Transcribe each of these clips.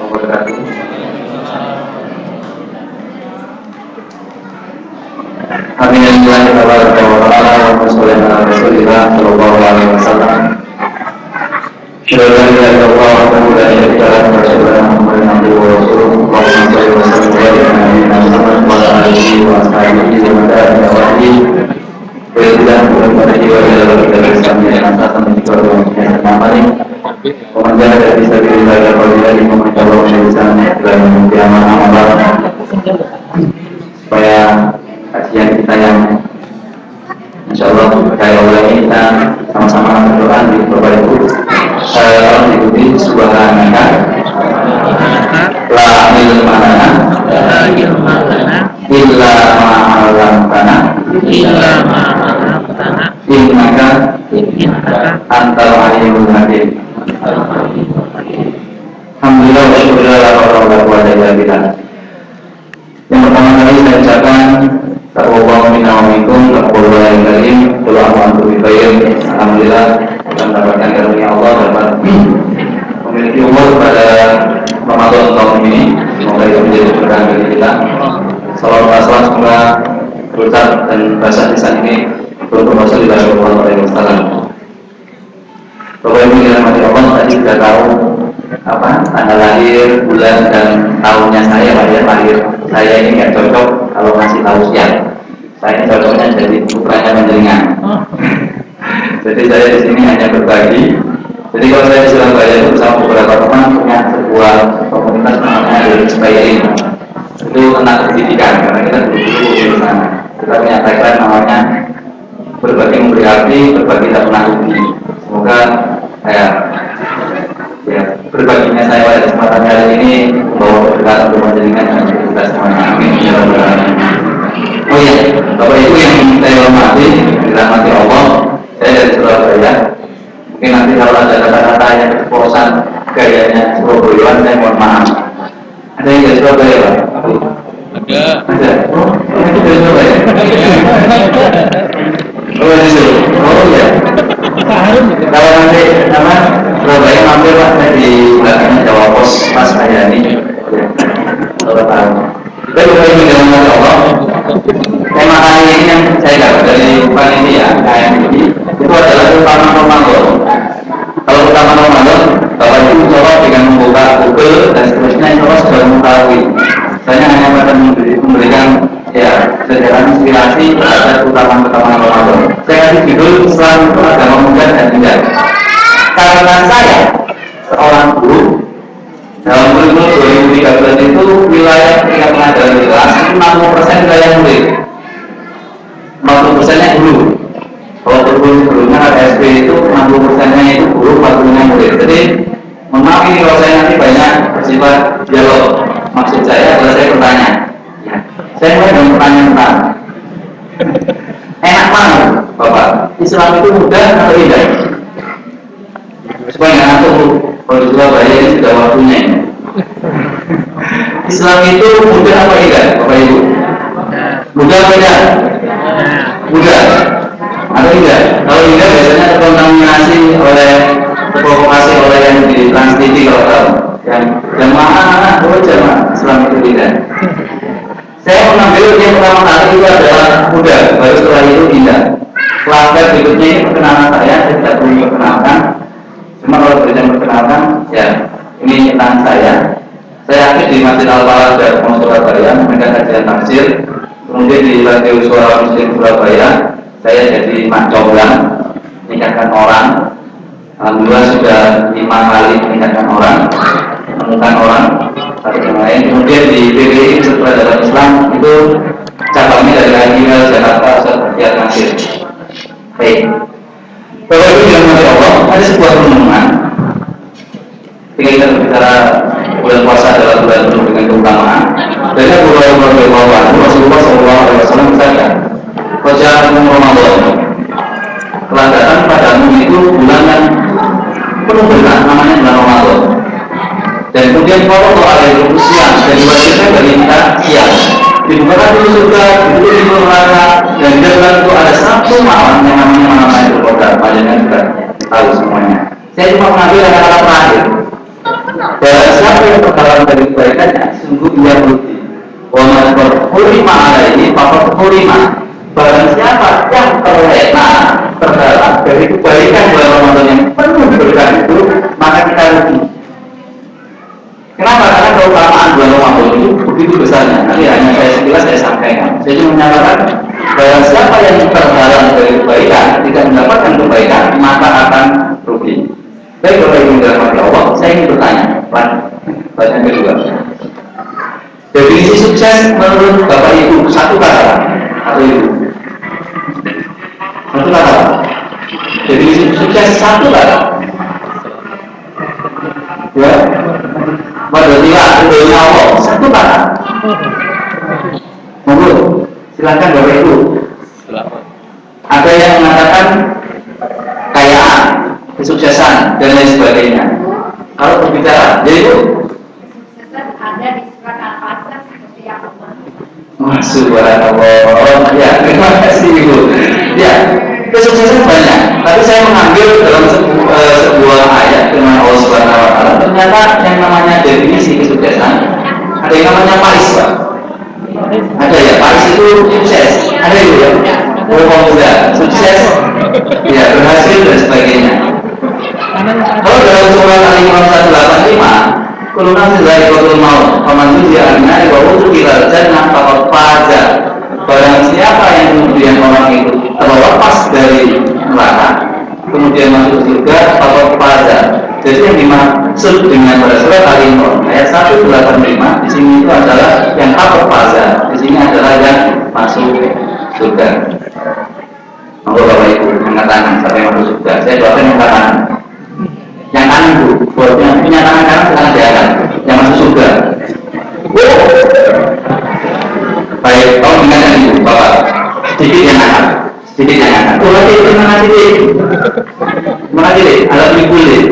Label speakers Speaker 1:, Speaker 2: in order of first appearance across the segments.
Speaker 1: wabarakatuh. Alhamdulillah kita berdoa Rasulullah sallallahu alaihi wasallam. Syukur kepada Allah dan kita bersyukur Muhammad wa Rasulullah sallallahu alaihi wasallam wa alihi wa sahbihi wa tabi'in. Kemudian kepada jiwa dalam kita sampai sampai di korban yang amalin. Kemudian dari segi ibadah dari mencoba usaha dan kiamat amal supaya kajian kita yang insyaallah percaya oleh kita sama-sama berdoa di Bapak Ibu ikuti subhanaka la ilma lana illa ma 'allamtana innaka antal alimul hakim. Alhamdulillah wa syukur la ilaha illa billah. Yang pertama kali saya ucapkan taqwa minna wa minkum taqwa yang karim qul a'udzu billahi. Alhamdulillah kita mendapatkan karunia Allah dapat memiliki umur pada Ramadan tahun ini. Semoga itu menjadi berkah bagi kita. Salawat semoga berucap dan bahasa lisan ini untuk Rasulullah sallallahu alaihi wasallam. Bapak Ibu yang dirahmati Allah, tadi sudah tahu tanggal lahir, bulan dan tahunnya saya. Lahir saya ini nggak cocok kalau masih tahu siang. Saya cocoknya jadi putranya panjenengan. Jadi saya di sini hanya berbagi. Jadi kalau saya di Surabaya itu bersama beberapa teman punya sebuah komunitas namanya Inspiring. Itu tentang pendidikan karena kita dulu di sana. Kita punya tagline namanya berbagi memberi arti, berbagi tak pernah rugi. Semoga berbaginya saya pada kesempatan kali ini membawa keberkahan untuk menjadikan dan kita semuanya. Amin. Oh iya, Bapak Ibu yang saya hormati, dirahmati Allah, saya dari Surabaya. Mungkin nanti kalau ada kata-kata yang keceplosan gayanya Surabayaan, saya mohon maaf. Ada yang dari Surabaya, Pak? Ada. Oh, itu dari Surabaya. Oh iya. Kalau nanti Surabaya mampir Pak, saya di belakangnya Jawa Pos pas saya ini. Kalau tahu. Baik, Bapak Ibu yang dirahmati Allah. Tema kali ini yang saya dapat dari panitia KMI itu adalah utama Ramadan. Kalau utama Ramadan, Bapak Ibu coba dengan membuka Google dan seterusnya itu sudah mengetahui. Saya hanya akan memberikan sejarah inspirasi terhadap utama Ramadan. Saya kasih judul Islam itu agama muda dan indah. Karena saya seorang guru dalam kurikulum 2013 itu wilayah tingkat pengajaran di kelas 60% wilayah murid, 40%-nya guru. Kalau kurikulum sebelumnya SD itu 60%-nya itu guru, 40%-nya murid. Jadi memang ini kalau saya nanti banyak bersifat dialog. Maksud saya adalah saya bertanya. Saya mulai dengan pertanyaan enak mana Bapak? Islam itu mudah atau indah? Supaya nggak ngantuk kalau di Surabaya ini sudah waktunya. Islam itu mudah apa indah, Bapak Ibu? Mudah apa indah? Mudah atau indah? Kalau indah biasanya terkontaminasi oleh terprovokasi oleh yang di Trans TV kalau tahu. Yang jamaah, Islam itu indah. Saya mengambil yang pertama kali itu adalah mudah, baru setelah itu indah. Kelas berikutnya ini perkenalan saya tidak perlu diperkenalkan. Cuma kalau berikan perkenalkan, ini tentang saya. Saya aktif di Masjid Al-Falah Darul Surabaya, mengenai kajian tafsir. Kemudian di Radio Suara Muslim Surabaya, saya jadi makcoblan, meningkatkan orang. Alhamdulillah sudah 5 kali meningkatkan orang, menemukan orang satu yang lain. Kemudian di PBI Sekolah Dalam Islam itu cabangnya dari Agil Jakarta Ustaz Bastian Nasir. Baik, Bapak Ibu yang dirahmati Allah, ada sebuah renungan. Ketika kita berbicara bulan puasa adalah bulan penuh dengan keutamaan. Dan Rasulullah SAW bersabda, "Qaja'akum Ramadan." Telah datang padamu itu bulan yang penuh berkah, namanya bulan Ramadan. Dan kemudian kalau ada siang dan diwajibkan bagi kita siang. Dibukakan dulu surga, dulu di neraka, dan di dalam itu ada satu malam yang namanya malam Lailatul Qadar. Panjangnya juga tahu semuanya. Saya cuma mengambil kata-kata terakhir. Barang siapa yang terhalang dari kebaikannya, sungguh ia rugi. Wa man hurima alaihi faqad hurima. Barang siapa yang terhalang dari kebaikan bulan Ramadan yang penuh berkah itu, maka kita rugi. Kenapa? Karena keutamaan bulan Ramadan itu begitu besarnya. Nanti hanya saya sampaikan. Saya cuma menyatakan barang siapa yang terhalang dari kebaikan, tidak mendapatkan kebaikan, maka akan rugi. Baik, Bapak Ibu dirahmati Allah, saya ingin bertanya, pertanyaan kedua. Definisi sukses menurut Bapak Ibu satu kata atau Ibu? Satu kata. Definisi sukses satu kata. Ya, berartilah ridhonya Allah satu kata. Monggo, silakan Bapak Ibu. Ada yang mengatakan kekayaan, kesuksesan dan lain sebagainya. Kalau berbicara, yaitu
Speaker 2: ada di surat Al-Asr seperti yang
Speaker 1: Subhanallah. Ya, terima kasih Ibu. Ya, kesuksesan banyak. Tapi saya mengambil dalam sebuah ayat dengan Allah Subhanahu Wa Taala. Ternyata yang namanya definisi kesuksesan ada yang namanya Paris, Pak. Ada ya, Paris itu sukses. Ada itu ya. Muda, sukses, ya berhasil dan sebagainya. Kalau dalam surat Al-Imran 185, kullu nafsin dha'iqatul maut, faman zuhziha 'anil nari wa udkhilal jannah faqad faza. Barang siapa yang kemudian orang itu terlepas dari neraka, kemudian masuk surga, faqad faza. Jadi yang dimaksud dengan pada surat Al-Imran ayat 185 di sini itu adalah yang faqad faza. Di sini adalah yang masuk surga. Monggo Bapak Ibu angkat tangan sampai masuk surga. Saya doakan yang kanan. Yang kanan Bu, buatnya punya tangan kanan silakan diangkat. Yang masuk surga. Baik, tolong ingatkan Ibu, Bapak. Sedikit yang angkat, sedikit yang angkat. Terima kasih. Terima kasih. Alat Ibu deh.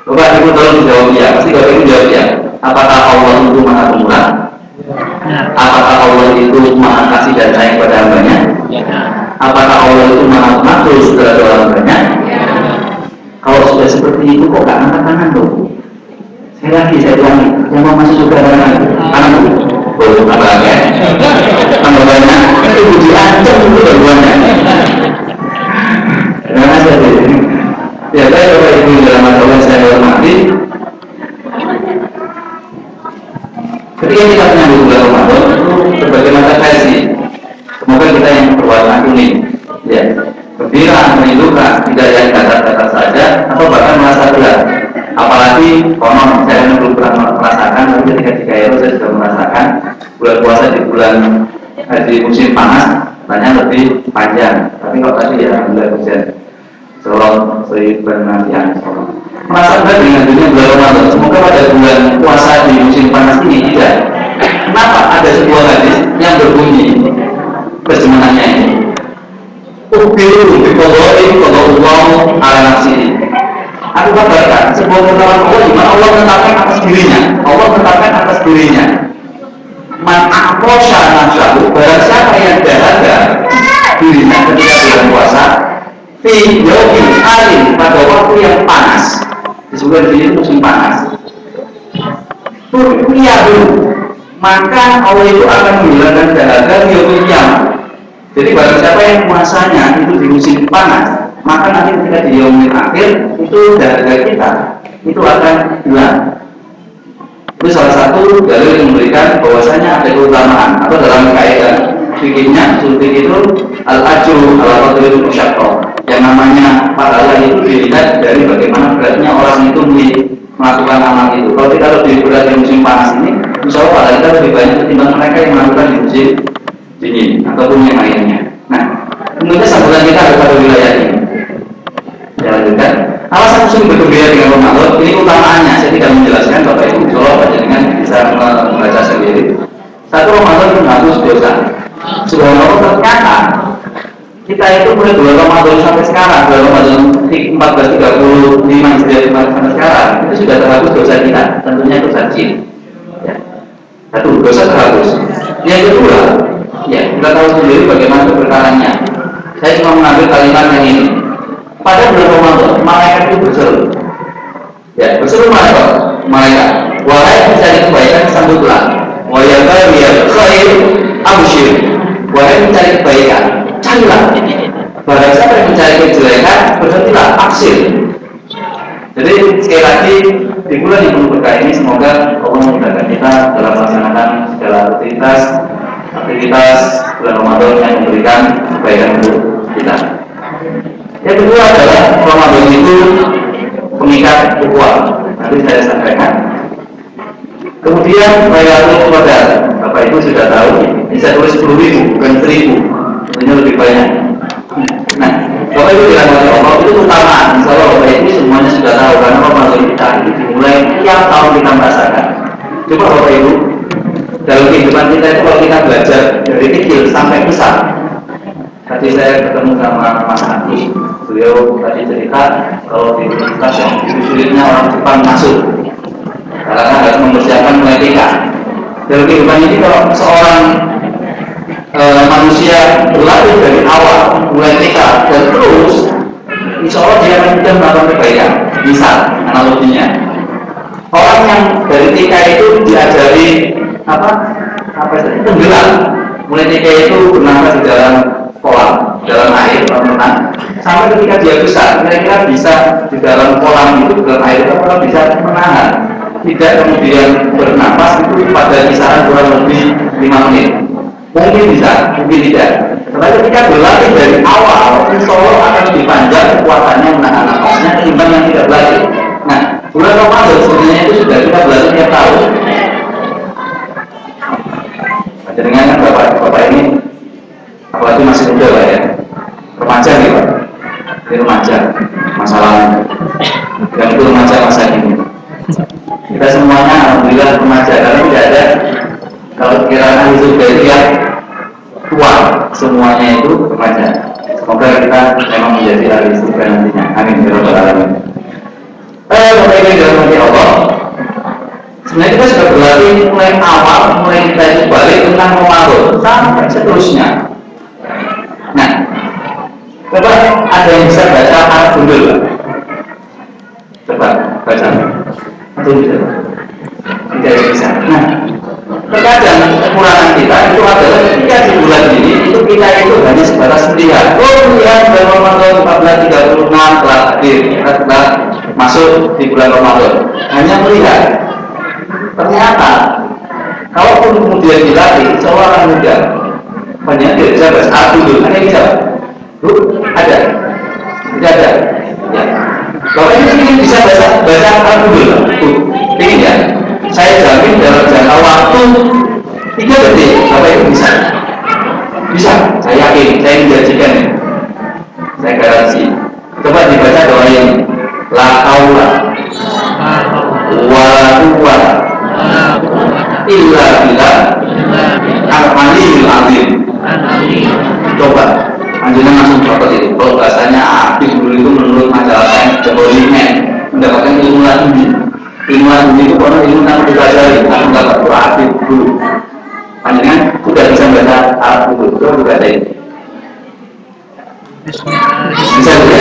Speaker 1: Bapak Ibu tolong dijawab ya. Pasti Bapak Ibu jawab ya. Apakah Allah itu Maha Pemurah? Apakah Allah itu Maha kasih dan sayang pada hambanya? Apakah Allah itu Maha mengatur segala dosa hambanya? Kalau sudah seperti itu kok gak angkat tangan dong? Saya ulangi, yang mau masuk surga kanan Bu. Oh, apa ya? Tambah banyak, itu puji ancam itu banyak. Terima kasih. Ya, baik Bapak Ibu dalam Allah saya hormati. Ketika kita menyambut bulan Ramadan itu berbagai macam versi. Semoga kita yang berwarna kuning, ya, gembira, merindukan, tidak yang datar-datar saja, atau bahkan merasa berat. Apalagi konon saya belum pernah merasakan, tapi ketika di Kairo saya sudah merasakan bulan puasa di di musim panas, tanya lebih panjang. Tapi kalau tadi ya alhamdulillah hujan. Sallallahu alaihi wasallam. Merasa berat dengan dunia bulan Ramadan. Semoga pada bulan puasa di musim panas ini tidak. Kenapa? Ada sebuah hadis yang berbunyi terjemahannya ini. Ubiru biqadari qadallahu ala nafsihi. Aku kabarkan sebuah ketetapan Allah di mana Allah menetapkan atas dirinya. Allah menetapkan atas dirinya. Man aqosha nafsahu, barang siapa yang dahaga dirinya ketika bulan puasa, fi yaumin alim, pada waktu yang panas, disebut di musim panas. Turkiyahu, maka Allah itu akan menghilangkan dahaga di yaumin qiyamah. Jadi barang siapa yang puasanya itu di musim panas, maka nanti ketika di yaumil akhir itu dahaga kita itu akan hilang. Itu salah satu dalil yang memberikan bahwasanya ada keutamaan atau dalam kaidah fikihnya sulfik itu al-ajru ala qadri musyaqqah. Yang namanya pahala itu dilihat dari bagaimana beratnya orang itu melakukan amal itu. Kalau kita lebih berat di musim panas ini, insya Allah pahala kita lebih banyak ketimbang mereka yang melakukan di musim dingin ataupun yang lainnya. Nah, kemudian sambutan kita ada pada wilayah ini. Saya lanjutkan. Alasan musim bergembira dengan Ramadan ini utamaannya saya tidak menjelaskan Bapak Ibu. Kalau dengan bisa membaca sendiri. Satu, Ramadan menghapus dosa. Subhanallah, ternyata kita itu mulai bulan Ramadan sampai sekarang, bulan Ramadan 1435 Hijriah sampai sekarang itu sudah terhapus dosa kita, tentunya dosa kecil. Ya. Satu, dosa terhapus. Yang kedua, ya kita tahu sendiri bagaimana perkaranya. Saya cuma mengambil kalimat yang ini. Pada bulan Ramadan, malaikat itu berseru. Ya, berseru mereka, wahai pencari kebaikan sambutlah, wahai khair absyir, wahai pencari kebaikan, carilah. Barang siapa yang mencari kejelekan, berhentilah, absyir. Jadi sekali lagi di bulan yang penuh berkah ini semoga Allah memudahkan kita dalam melaksanakan segala aktivitas bulan Ramadan yang memberikan kebaikan untuk kita. Yang kedua adalah Ramadan itu pengikat ukhuwah. Nanti saya sampaikan. Kemudian Lailatul Qadar, Bapak Ibu sudah tahu, bisa tulis 10.000 bukan 1.000, tentunya lebih banyak. Nah, Bapak Ibu dirahmati Allah, itu utama. Insya Allah Bapak Ibu semuanya sudah tahu karena Ramadan kita itu dimulai tiap tahun kita merasakan. Coba Bapak Ibu, dalam kehidupan kita itu kalau kita belajar dari kecil sampai besar. Tadi saya ketemu sama Mas Agus, beliau tadi cerita kalau di universitas yang sulitnya orang Jepang masuk karena harus mempersiapkan mulai TK. Dalam kehidupan ini kalau seorang manusia berlatih dari awal mulai TK dan terus, insya Allah dia akan mudah melakukan kebaikan. Misal analoginya, orang yang dari TK itu diajari tenggelam. Mulai TK itu bernafas di dalam kolam, dalam air, kolam renang. Sampai ketika dia besar, kira-kira bisa di dalam kolam itu, dalam air itu orang bisa menahan. Tidak kemudian bernapas itu pada kisaran kurang lebih 5 menit. Mungkin bisa, mungkin tidak. Tetapi ketika berlatih dari awal, insya Allah akan lebih panjang kekuatannya menahan nafasnya ketimbang yang tidak berlatih. Nah, bulan Ramadan sebenarnya itu sudah kita belajar tiap tahun. Dengan kan bapak ini, apalagi masih muda Pak ya, remaja nih Pak, ini remaja, masalahnya. Dan itu remaja masa ini. Kita semuanya alhamdulillah remaja, karena tidak ada kalau kiraan ahli surga itu yang tua, semuanya itu remaja. Semoga kita memang menjadi ahli surga nantinya. Amin ya rabbal alamin. Bapak Ibu dirahmati Allah, sebenarnya kita sudah berlatih mulai awal, mulai kita itu balik tentang Ramadan sampai seterusnya. Nah, coba ada yang bisa baca Arab Gundul? Coba baca. Itu bisa. Tidak bisa. Nah, terkadang kekurangan kita itu adalah ketika di bulan ini itu kita itu hanya sebatas melihat. Oh, melihat bulan Ramadan 1436 telah hadir, kita telah masuk di bulan Ramadan. Hanya melihat. Ternyata, kalaupun kemudian dilatih, seorang akan mudah. Banyak dia bisa bahasa Arab dulu, ada yang bisa? Ada? Tidak ada? Ya. Kalau ini bisa bahasa Arab dulu, ingin ya? Saya jamin dalam jangka waktu 3 detik, Bapak Ibu bisa? Bisa, saya yakin, saya menjanjikan ya. Saya garansi. Coba dibaca doa yang la haula wala quwwata illa billah al-aliyyil azim. Coba anjuran langsung contoh itu. Kalau bahasanya aktif dulu itu menurut majalah Sains Development mendapatkan ilmu tinggi. Ilmu tinggi itu karena ilmu yang dipelajari, aku dapat aktif dulu. Panjangan sudah bisa baca Arab dulu, itu juga ada ini. Bisa juga.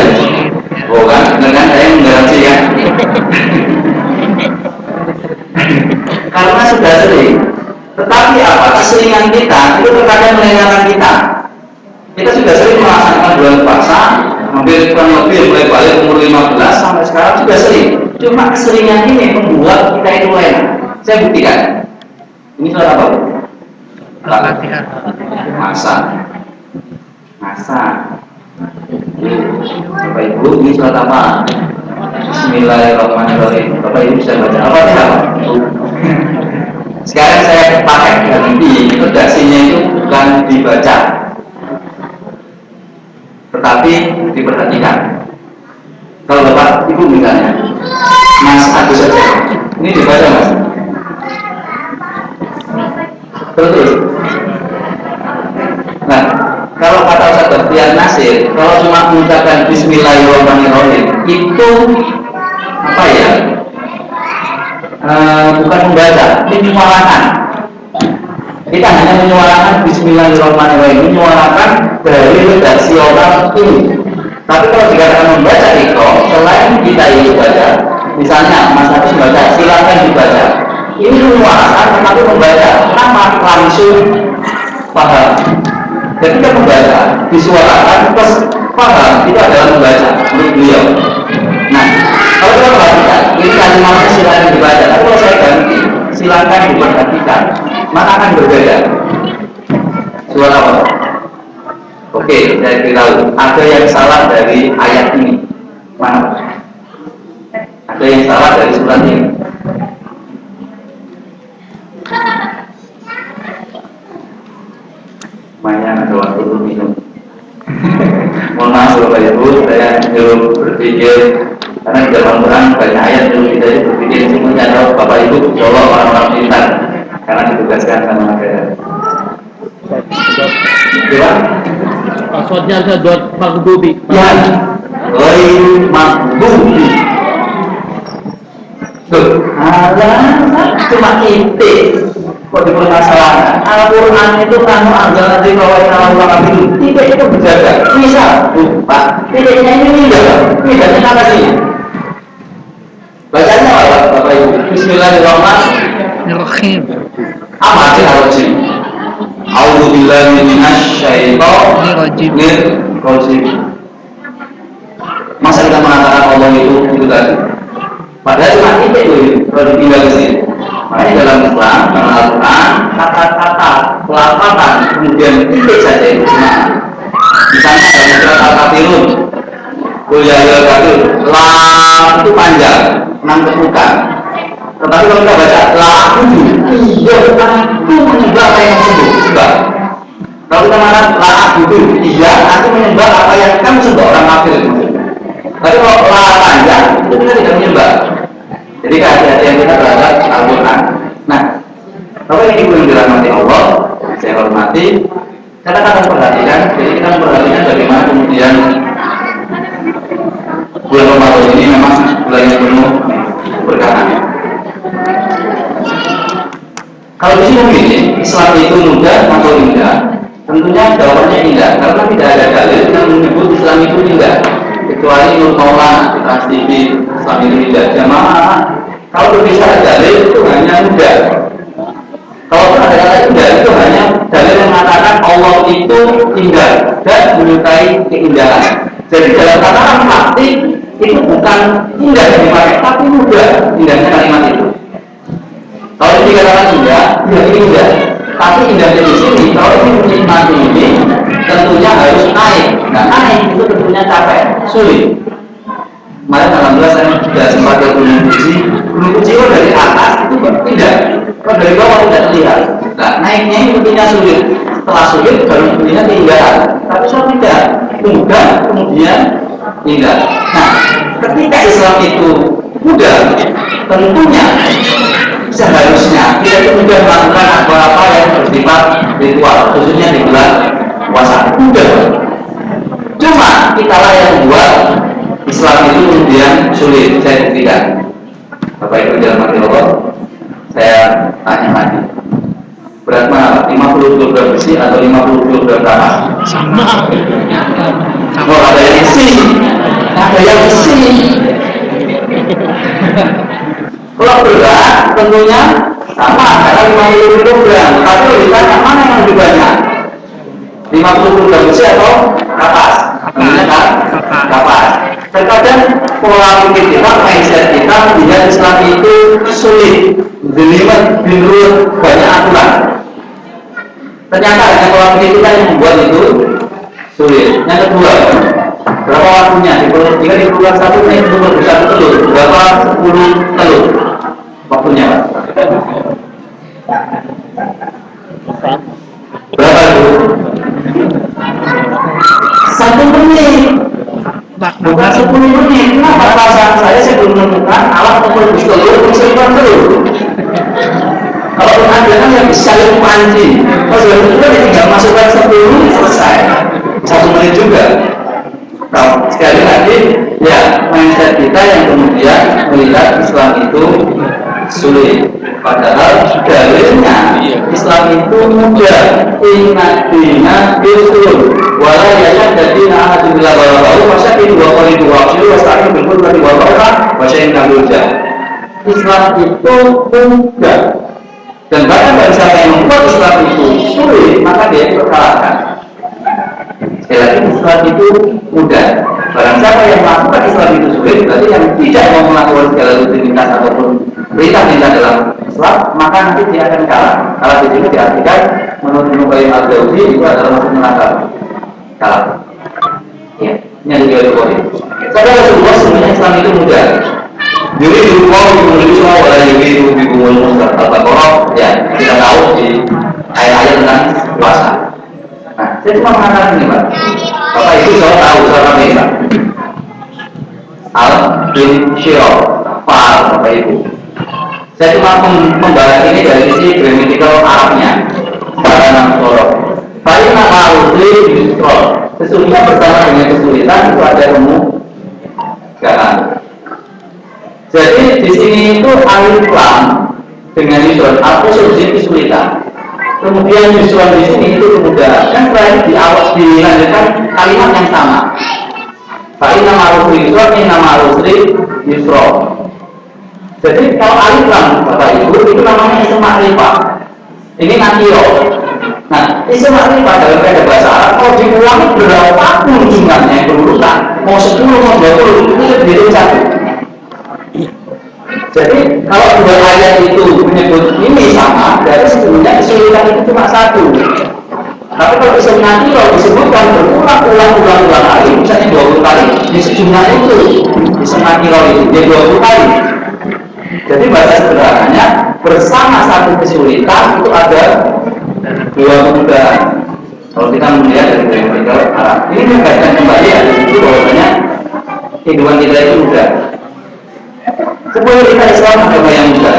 Speaker 1: Oh kan, dengan saya menggaransi ya. Karena sudah sering. Tetapi apa? Keseringan kita itu terkadang melengahkan kita. Kita sudah sering melaksanakan bulan puasa, hampir kurang lebih mulai balik umur 15 sampai sekarang sudah sering. Cuma keseringan ini membuat kita itu lengah. Saya buktikan. Ini surat apa? Latihan. Masa. Bapak Ibu, ini surat apa? Bismillahirrahmanirrahim. Bapak Ibu bisa baca apa ya? Sekarang saya pakai ganti, redaksinya itu bukan dibaca, tetapi diperhatikan. Kalau Bapak Ibu misalnya, Mas Agus saja, ini dibaca Mas. Terus. Nah, kalau kata Ustaz Bakhtiar Nasir, kalau cuma mengucapkan Bismillahirrahmanirrahim, itu apa ya? Bukan membaca, menyuarakan. Kita hanya menyuarakan Bismillahirrahmanirrahim, menyuarakan dari redaksi orang ini. Tapi kalau dikatakan membaca itu, selain kita ini baca, Misalnya Mas Agus baca, silakan dibaca. Ini menguasai tetapi membaca, kenapa langsung paham? Ketika membaca, disuarakan plus paham, itu adalah membaca menurut beliau. Nah, kalau kita perhatikan, ini kalimatnya silakan dibaca. Tapi kalau saya ganti, silakan diperhatikan, maka akan berbeda. Suara apa? Oke, saya beritahu. Ada yang salah dari ayat ini. Mana? Ada yang salah dari surat ini. Lumayan ada waktu untuk minum. Mohon maaf Bapak Ibu, saya belum berpikir karena di dalam Quran banyak ayat belum kita berpikir semuanya adalah Bapak Ibu, insyaallah orang-orang pintar karena ditugaskan sama negara. Coba.
Speaker 3: Passwordnya ada .magdubi.
Speaker 1: Ya, Ghairu Maghdubi. Tuh, cuma itu. Kok dipermasalahkan? Al-Quran itu kamu anggap nanti bahwa Allah itu tidak itu berjaga. Misal, Pak, tidaknya ini tidaknya apa sih? Bacanya apa, Bapak Ibu? Bismillahirrahmanirrahim. Apa sih al-Rajim? A'udzubillahi minasyaitonir rajim. Masa kita mengatakan Allah itu tadi? Padahal cuma itu kalau dipindah ke sini. Makanya dalam Islam, dalam Al-Quran, kata-kata, pelafatan, kemudian titik saja itu cuma. Misalnya dalam surat Al-Kafirun, Qul ya ayyuhal kafirun, lam itu panjang, 6 ketukan. Tetapi kalau kita baca la abudu, iya aku menyembah apa yang sembah. Sembah. Kalau kita mengatakan la abudu, iya aku menyembah apa yang kamu sembah, orang kafir. Tapi kalau la panjang, itu kita tidak menyembah. Jadi hati-hati yang kita terhadap Al-Quran. Nah, Bapak ini belum dirahmati Allah, saya hormati. Kita akan perhatikan, jadi kita memperhatikan bagaimana kemudian bulan Ramadan ini memang bulan yang penuh keberkahan. Kalau di sini begini, Islam itu mudah atau indah? Tentunya jawabannya indah, karena tidak ada dalil yang menyebut Islam itu indah. Kecuali Nur Maulana di Trans TV, Islam itu indah. Jamaah, kalau berbicara dalil itu hanya mudah. Kalau ada kata indah itu hanya dalil yang mengatakan Allah itu indah dan menyukai keindahan. Jadi dalam katakan pasti itu bukan indah yang dipakai, tapi mudah indahnya kalimat itu. Kalau ini dikatakan indah, ya ini indah. Tapi indahnya di sini, kalau ini menikmati ini, tentunya harus naik. Nah, naik itu tentunya capek, sulit. Kemarin alhamdulillah saya sudah sempat ke Gunung Fuji itu dari atas itu tidak, kalau dari bawah tidak terlihat. Nah, naiknya ini tentunya sulit. Setelah sulit baru tentunya keindahan. Tapi soal tidak mudah, kemudian indah. Nah, ketika Islam itu mudah, tentunya seharusnya kita itu mudah melakukan apa-apa yang bersifat ritual, khususnya di bulan puasa. Mudah. Cuma kitalah yang membuat Islam itu kemudian sulit. Saya buktikan. Bapak Ibu dalam hati Allah, saya tanya lagi. Berat mana? 50 kg besi atau 50 kg tanah?
Speaker 3: Sama.
Speaker 1: Oh, ada yang besi. Ada yang besi. Kalau berat tentunya sama, karena 50 kg. Tapi lebih banyak mana yang lebih banyak? 50 kg besi atau kapas? Tentunya kan? Kapas. Terkadang pola pikir kita, mindset kita melihat Islam itu sulit, jelimet, bingung, banyak aturan. Ternyata hanya pola pikir kita yang membuat itu sulit. Yang kedua, berapa waktunya? Jika diperlukan 1 menit untuk berbisa telur, berapa 10 telur? Waktunya, Pak? Berapa itu? 1 menit. Bukan 10 menit. Kenapa perasaan saya belum menemukan alat untuk berbisa telur, bersihkan telur. Kalau ada kan yang bisa lebih pancing. Kalau sudah betul ya tinggal masukkan 10 selesai. 1 menit juga. Nah, sekali lagi ya mindset kita yang kemudian melihat Islam itu sulit. Padahal dalilnya Islam itu mudah. Inna dina yusrun wala yajad dadina ahadillah walabahu masyakin dua kali dua kali wasa'in berikut dari walabahu wasa'in kabulja. Islam itu mudah. Dan bahkan bagi siapa yang membuat Islam itu sulit, maka dia terkalahkan. Sekali lagi, Islam itu mudah. Barang siapa yang melakukan Islam itu sulit, berarti yang tidak mau melakukan segala rutinitas ataupun perintah-perintah dalam Islam, maka nanti dia akan kalah. Kalah di sini diartikan menurut Ibnu Qayyim al-Jauzi itu adalah masuk neraka. Kalah. Ya, ini ada dua poin. Saudara Rasulullah sebenarnya Islam itu mudah. Jadi berubah menjadi semua orang yang itu dikumul Al-Baqarah, ya kita tahu di ayat-ayat tentang puasa. Nah, saya cuma mengatakan ini, Pak. Bapak Ibu saya tahu soal mereka. Al-Insyirah, Fal, Bapak Ibu. Saya cuma membahas ini dari sisi gramatikal Arabnya. Sarana sorok. Paling nama Al-Udri Yusrol. Sesungguhnya bersama dengan kesulitan itu ada kemudahan. Jadi di sini itu alif lam dengan yusron, al-usul di kesulitan. Kemudian yusron di sini itu kemudahan. Kan selain di awal dilanjutkan kalimat yang sama. Fa'in nama al-usri yusron, ini nama al-usri yusron. Jadi kalau alif lam Bapak Ibu itu namanya isim ma'rifah. Ini nakiro. Nah, isim ma'rifah dalam kaidah bahasa Arab kalau diulangi berapapun jumlahnya berurutan, mau 10 mau 20 itu dihitung satu. Jadi kalau dua ayat itu menyebut ini sama, berarti sebenarnya kesulitan itu cuma satu. Tapi kalau isim nakiro disebutkan berulang-ulang kali, misalnya 20 kali, di sejumlah itu isim nakiro itu dia 20 kali. Jadi bahasa sederhananya bersama satu kesulitan itu ada dua kemudahan. Kalau kita melihat dari gramatikal Arab, ini mengaitkan kembali ya itu bahwasanya kehidupan kita itu mudah. Sebenarnya kita Islam agama yang mudah.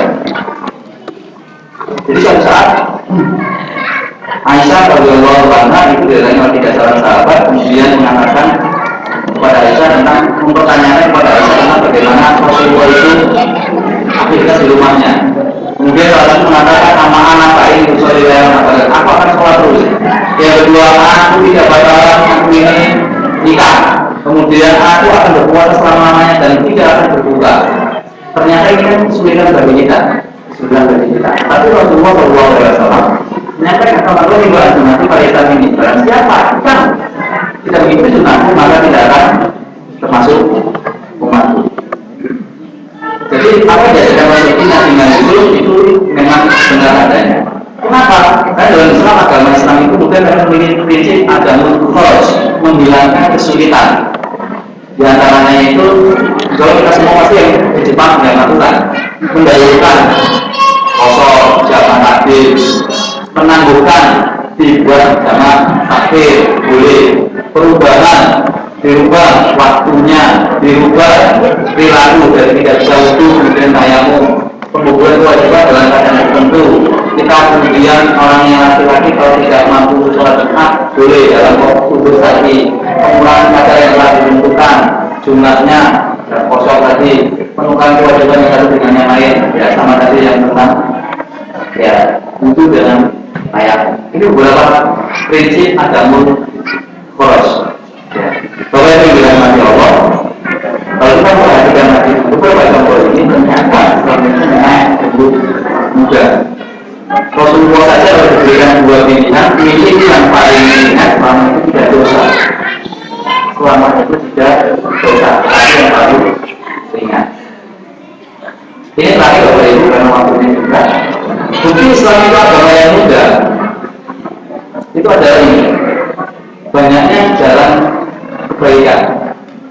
Speaker 1: Jadi suatu saat Aisyah radhiyallahu anha itu dari tiga seorang sahabat kemudian mengatakan kepada Aisyah tentang mempertanyakan kepada Aisyah tentang bagaimana Rasulullah itu aktivitas di rumahnya. Kemudian salah satu mengatakan sama anak baik itu aku akan sholat terus. Yang kedua aku tidak bakalan aku ini nikah. Kemudian aku akan berpuasa selama-lamanya dan tidak akan berbuka. Ternyata ini kan kesulitan bagi kita, Tapi Rasulullah SAW menyampaikan kepada Allah yang nanti pada saat ini, barang siapa kita tidak begitu sunatku maka tidak akan termasuk umatku. Jadi apa yang diajarkan Rasulullah dengan itu memang benar adanya. Kenapa? Karena dalam Islam agama Islam itu bukan memiliki prinsip agama khusus menghilangkan kesulitan. Di antaranya itu, kalau kita semua pasti yang di Jepang yang lakukan mendahulukan kosong, jaman takbir, menangguhkan dibuat jaman takbir, boleh perubahan, dirubah waktunya, dirubah perilaku dari tidak bisa wudhu kemudian tayamum, pembukuan kewajiban dalam keadaan tertentu. Kita kemudian orang yang laki-laki kalau tidak mampu sholat Jumat boleh dalam tubuh tadi, pengurangan kadar yang telah ditentukan jumlahnya dan kosong tadi, penukaran kewajiban yang satu dengan yang lain, ya sama tadi yang tentang ya wudhu dengan tayamum. Ini beberapa prinsip agama khoros. Ya. Bahwa yang dirahmati Allah, kalau kita perhatikan tadi beberapa contoh ini ternyata sebenarnya cukup mudah. Rasulullah saja kalau diberikan dua pilihan, pilih yang paling ringan selama itu tidak dosa. Selama itu tidak dosa, tapi yang paling ringan. Ini terakhir Bapak Ibu karena waktunya juga. Bukti Islam itu agama yang mudah. Itu adalah ini. Banyaknya jalan kebaikan.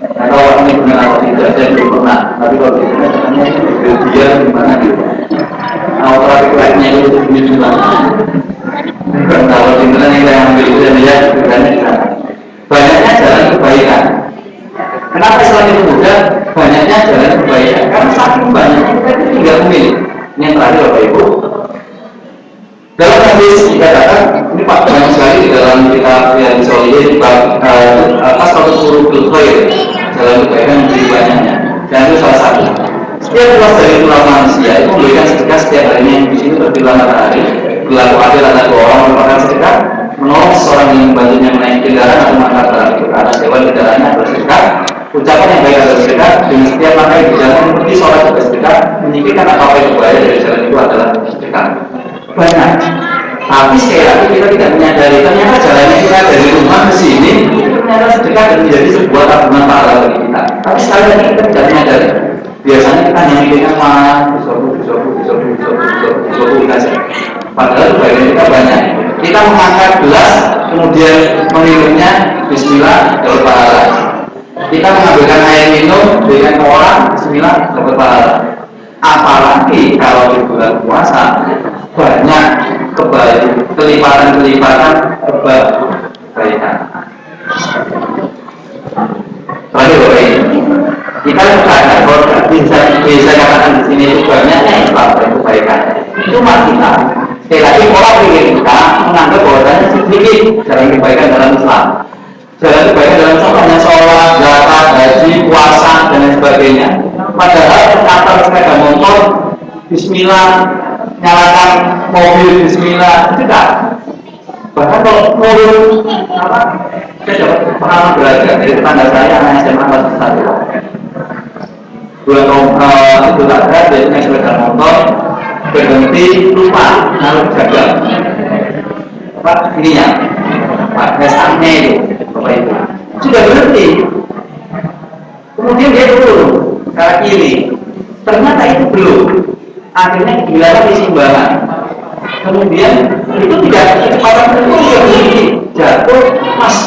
Speaker 1: Nah, kalau ini benar atau tidak, saya belum pernah. Tapi kalau tidak, caranya dia gimana gitu. Nah, traffic light-nya itu punya juga. Kalau di mana yang saya ambil itu dan lihat sebenarnya di sana. Banyaknya jalan kebaikan. Kenapa Islam itu mudah? Banyaknya jalan kebaikan. Karena saking banyaknya kita itu tinggal memilih. Ini yang terakhir Bapak Ibu. Dalam hadis dikatakan, ini Pak banyak sekali di dalam kitab yang disolihin atas satu huruf khair, jalan kebaikan yang lebih banyaknya. Dan itu salah satu. Setiap ruas dari tulang manusia itu memberikan adalah sedekah, dengan setiap langkah yang berjalan seperti sholat juga sedekah, menyingkirkan apa-apa yang berbahaya dari jalan itu adalah sedekah. Banyak. Tapi sekali lagi kita tidak menyadari, ternyata jalannya kita dari rumah ke sini itu ternyata sedekah dan menjadi sebuah tabungan pahala bagi kita. Tapi sekali lagi kita tidak menyadari. Biasanya kita hanya mikirkan disobu saja. Padahal kebaikan kita banyak. Kita mengangkat gelas, kemudian meminumnya, Bismillah, dapat pahala. Kita mengambilkan air minum, berikan ke orang, Bismillah, dapat pahala. Apalagi kalau di bulan puasa banyak kelipatan-kelipatan kebaikan. Terakhir Bapak ini, kita bukan kalau bisa katakan di sini itu banyaknya Islam dan kebaikan. Cuma kita sekali lagi pola pikir kita menganggap bahwasanya sedikit jalan kebaikan dalam Islam. Jalan kebaikan dalam Islam hanya sholat, zakat, haji, puasa dan lain sebagainya. Padahal atas sepeda motor, Bismillah, nyalakan mobil, Bismillah, itu tak. Bahkan kalau mobil saya dapat pengalaman belajar dari tetangga saya, anak SMA kelas 1. Bulan itu tak ada, dia naik sepeda motor, berhenti, lupa, naruh gagal. Ininya, dasarnya itu, Bapak Ibu, sudah berhenti. Kemudian dia turun ke arah kiri, ternyata itu belum. Akhirnya dilarang disimbangan. Kemudian itu tidak kecepatan itu dia berhenti, jatuh mas.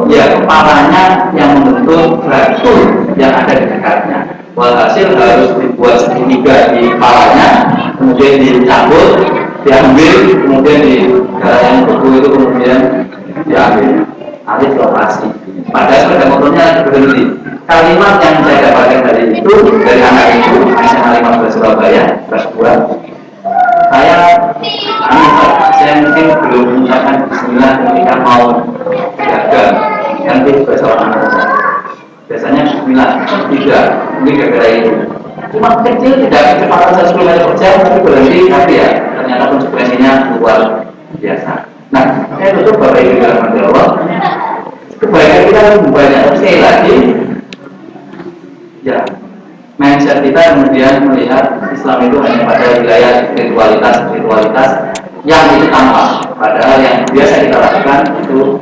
Speaker 1: Ya kepalanya yang membentuk batu yang ada di dekatnya. Walhasil harus dibuat segitiga di kepalanya, kemudian dicabut, diambil, kemudian di yang beku itu kemudian diambil, alih operasi. Padahal sepeda motornya berhenti. Kalimat yang saya dapatkan dari itu, dari anak itu, SMA 15 Surabaya, kelas 2. Saya mungkin belum mengucapkan Bismillah ketika mau gagal. Nanti seorang anak saya. Biasanya Bismillah, tidak, ini gara-gara itu. Cuma kecil tidak kecepatan 100 km per jam, tapi berhenti, tapi ya ternyata konsekuensinya luar biasa. Nah, saya tutup Bapak Ibu dalam Allah. Kebaikan kita banyak, tapi sekali lagi, ya, mindset kita kemudian melihat Islam itu hanya pada wilayah spiritualitas yang itu tampak, padahal yang biasa kita lakukan itu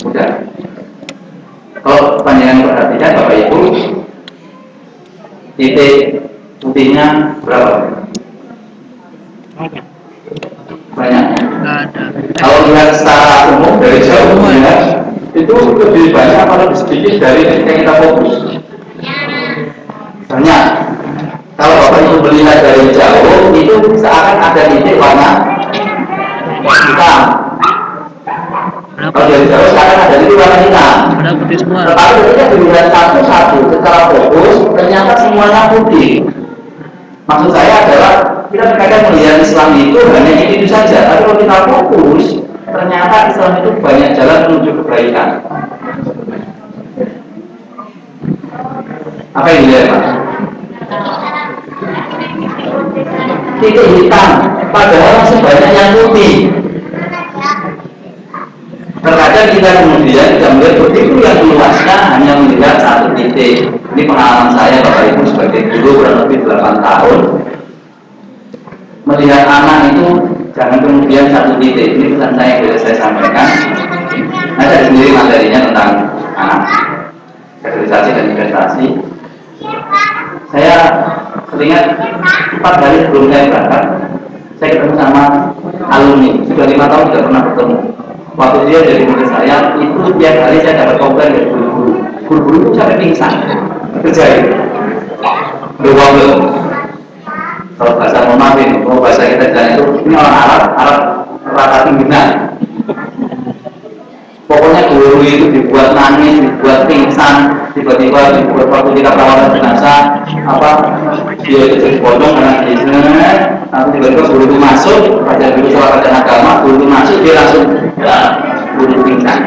Speaker 1: mudah. Kalau panjangan perhatikan Bapak Ibu, titik putihnya berapa? Banyak. Kalau lihat secara umum dari jauh ya, itu lebih banyak atau lebih sedikit dari titik yang kita fokus. Banyak. Kalau Bapak Ibu melihat dari jauh, itu seakan ada titik warna hitam. Kalau dari jauh seakan ada titik warna hitam. Tetapi ketika dilihat satu-satu secara fokus, ternyata semuanya putih. Maksud saya adalah kita kadang melihat Islam itu hanya itu saja, tapi kalau kita fokus, ternyata Islam itu banyak jalan menuju kebaikan. Apa yang dilihat Pak? Titik hitam, padahal masih banyak yang putih. Terkadang kita kemudian tidak melihat begitu yang luasnya, hanya melihat satu titik. Ini pengalaman saya Bapak Ibu sebagai guru kurang lebih 8 tahun. Melihat anak itu jangan kemudian satu titik. Ini pesan saya yang bisa saya sampaikan. Nah, saya sendiri materinya tentang anak, kaderisasi dan investasi. Saya teringat 4 hari sebelum saya berangkat, saya ketemu sama alumni. Sudah 5 tahun tidak pernah ketemu. Waktu dia jadi murid saya, itu tiap hari saya dapat komplain dari guru-guru. Guru-guru itu sampai pingsan, terjadi. Berwabel. Kalau bahasa Monamin, kalau bahasa kita jalan itu, ini orang Arab rata tingginya. Pokoknya guru itu dibuat nangis, dibuat pingsan, tiba-tiba dibuat waktu kita perawatan jenazah, dia itu jadi bodong karena di sini, nanti tiba-tiba guru itu masuk, pelajaran guru salah pelajaran agama, guru itu masuk, dia langsung guru pingsan.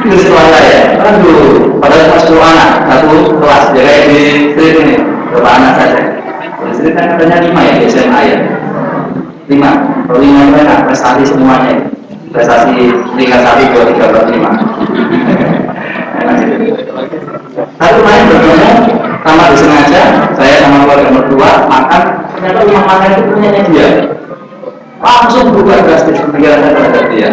Speaker 1: Itu setelah saya, aduh, padahal cuma 10 anak, satu kelas, jadi kayak di street ini, berapa anak saja. Di street kan katanya 5 ya, di SMA ya, 5. Kalau 5 mereka prestasi semuanya, prestasi tingkat 1, 2, 3, 4, 5. Tapi kemarin bertemu sama disengaja, saya sama keluarga berdua makan, ternyata rumah makan itu punyanya dia. Langsung berubah drastis pikiran saya terhadap dia.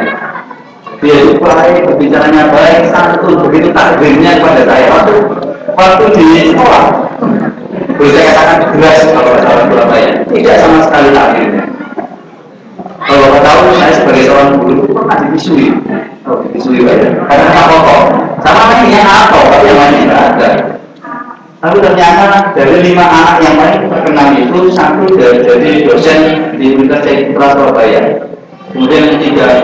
Speaker 1: Dia itu baik, berbicaranya baik, santun, begitu takdirnya kepada saya waktu di sekolah. Boleh saya katakan keras kalau orang Surabaya, tidak sama sekali takdirnya. Kalau Bapak tahu, saya sebagai seorang guru pernah dipisui. Oh, dipisui Pak ya. Karena apa pokok? Sama lainnya apa? Tapi yang lainnya tidak ada. Tapi ternyata dari 5 anak yang lain terkenal itu satu jadi dosen di Universitas Citra Surabaya. Kemudian yang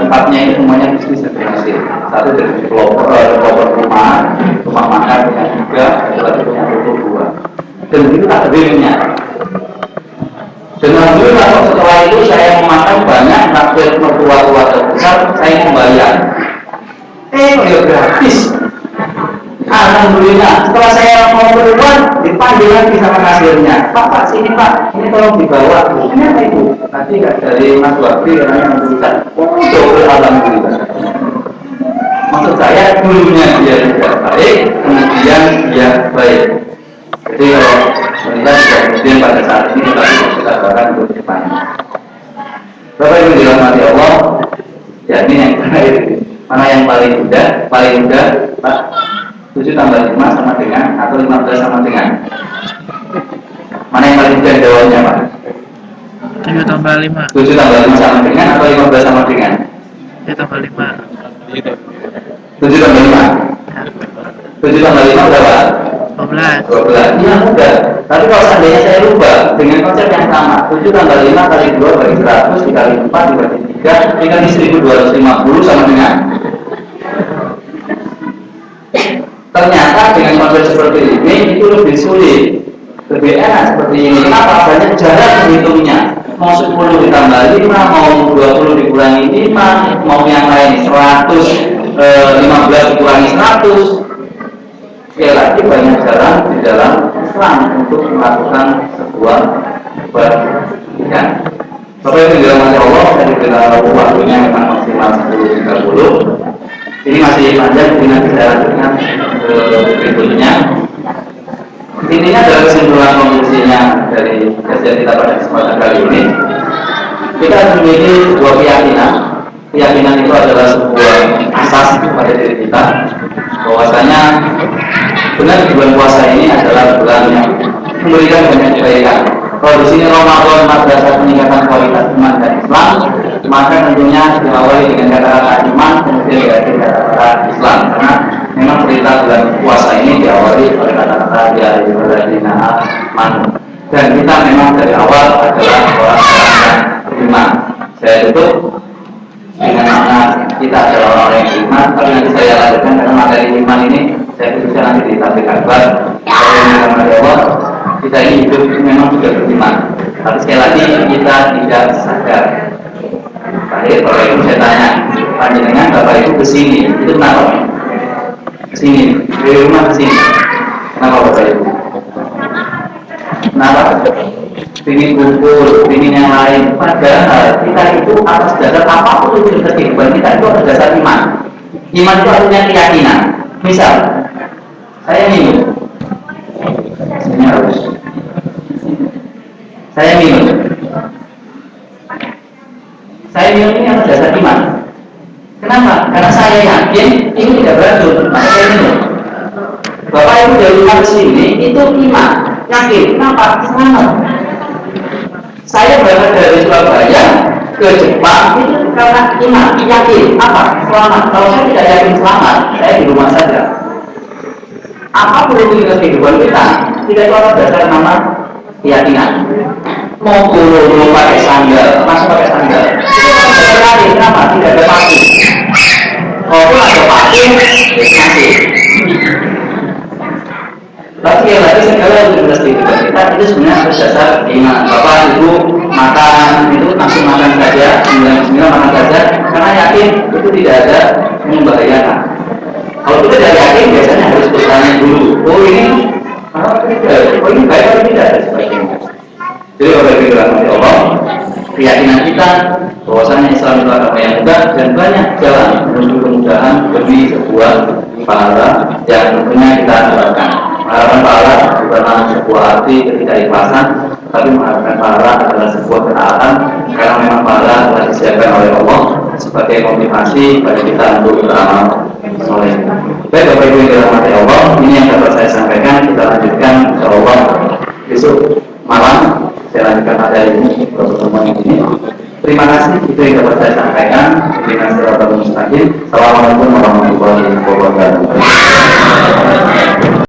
Speaker 1: 3-4-nya itu semuanya bisnis dan berhasil. Satu dari developer rumah makan yang juga, satu punya toko 2. Dan itu takdirnya. Dan alhamdulillah setelah itu saya memakan banyak nakdir mertua-tua terbesar, saya membayar. Gratis. Alhamdulillah, setelah saya mau keluar, dipanggil lagi sama kasirnya. Pak, sini Pak, ini tolong dibawa. Ini apa itu? Nanti dari Mas Wakri katanya memberikan. Oh, double alhamdulillah. Maksud saya, dulunya dia tidak baik, kemudian dia baik. Jadi kalau melihat kemudian pada saat ini kita bahkan untuk depannya. Bapak Ibu dirahmati Allah, ya ini yang terakhir. Mana yang paling mudah? Paling mudah, Pak. 7 tambah 5 sama dengan atau 15 sama dengan? Mana yang paling mudah jawabnya, Pak?
Speaker 3: 7 tambah 5.
Speaker 1: 7 tambah 5 sama dengan atau 15 sama dengan?
Speaker 3: 7 tambah 5.
Speaker 1: 7 tambah 5. 7 tambah 5 berapa?
Speaker 3: 12.
Speaker 1: 12. Ini yang mudah. Tapi kalau seandainya saya rubah dengan konsep yang sama, 7 tambah 5 kali 2 bagi 100 dikali 4 dibagi 3 dikali 1250 sama dengan? Ternyata dengan konsep seperti ini itu lebih sulit, lebih enak seperti ini. Kenapa? Banyak jalan menghitungnya. Mau 10 ditambah 5, mau 20 dikurangi 5, mau yang lain 115 dikurangi 100. Sekali lagi banyak jalan di dalam Islam untuk melakukan sebuah perbaikan. Bapak Ibu dirahmati Allah, dari kita waktunya memang maksimal 10.30. Ini masih panjang, jadi nanti saya lanjutkan berikutnya. Intinya adalah kesimpulan konklusinya dari kajian kita pada kesempatan kali ini. Kita memiliki sebuah keyakinan. Keyakinan itu adalah sebuah asas pada diri kita, bahwasanya benar bulan puasa ini adalah bulan yang memberikan banyak kebaikan. Kalau di sini Ramadan madrasah peningkatan kualitas iman dan Islam, maka tentunya diawali dengan kata-kata iman, kemudian diakhiri kata-kata Islam. Karena memang perintah bulan puasa ini diawali oleh kata-kata ya ayyuhalladzina amanu. Dan kita memang dari awal adalah orang-orang yang beriman. Saya tutup dengan makna kita adalah orang yang beriman, tapi nanti saya lanjutkan karena materi iman ini saya khususnya nanti di tablik akbar. Kita ini hidup memang sudah beriman, tapi sekali lagi kita tidak sadar. Terakhir, Bapak Ibu saya tanya, panjenengan Bapak Ibu kesini, itu kenapa? Kesini, dari rumah kesini, kenapa Bapak Ibu? Kenapa? Ingin kumpul, ingin yang lain. Padahal kita itu atas dasar apapun itu kehidupan kita itu atas dasar iman. Iman itu artinya keyakinan. Misal, saya minum. Ini harus. Saya minum. Saya minum ini atas dasar iman. Kenapa? Karena saya yakin ini tidak beracun, maka saya minum. Bapak Ibu dari rumah ke sini itu iman, yakin. Kenapa? Selamat. Saya berangkat dari Surabaya ke Jepang itu karena iman, yakin. Apa? Selamat. Kalau saya tidak yakin selamat, saya di rumah saja. Apapun itu kehidupan kita, tidak itu atas dasar nama keyakinan. Mau turun pakai sandal, masuk pakai sandal. Itu yakin. Kenapa? Tidak ada pasti. Kalaupun ada pasti, masih. Tapi yang lagi segala aktivitas kehidupan kita itu sebenarnya atas dasar iman. Bapak Ibu makan itu langsung makan saja, 99 makan saja, karena yakin itu tidak ada membahayakan. Kalau kita tidak yakin biasanya harus bertanya dulu. Oh ini baik atau tidak? Jadi Bapak Ibu dirahmati Allah, keyakinan kita bahwasanya Islam itu agama yang mudah dan banyak jalan menuju kemudahan demi sebuah pahala yang tentunya kita harapkan. Mengharapkan pahala bukanlah sebuah arti ketika ikhlasan, tapi mengharapkan pahala adalah sebuah ketaatan, karena memang pahala telah disiapkan oleh Allah sebagai motivasi bagi kita untuk beramal soleh. Baik Bapak Ibu yang dirahmati Allah, ini yang dapat saya sampaikan. Kita lanjutkan insyaallah besok malam. Saya lanjutkan materi ini, pertemuan ini. Terima kasih, itu yang dapat saya sampaikan. Terima kasih. Assalamualaikum warahmatullahi wabarakatuh.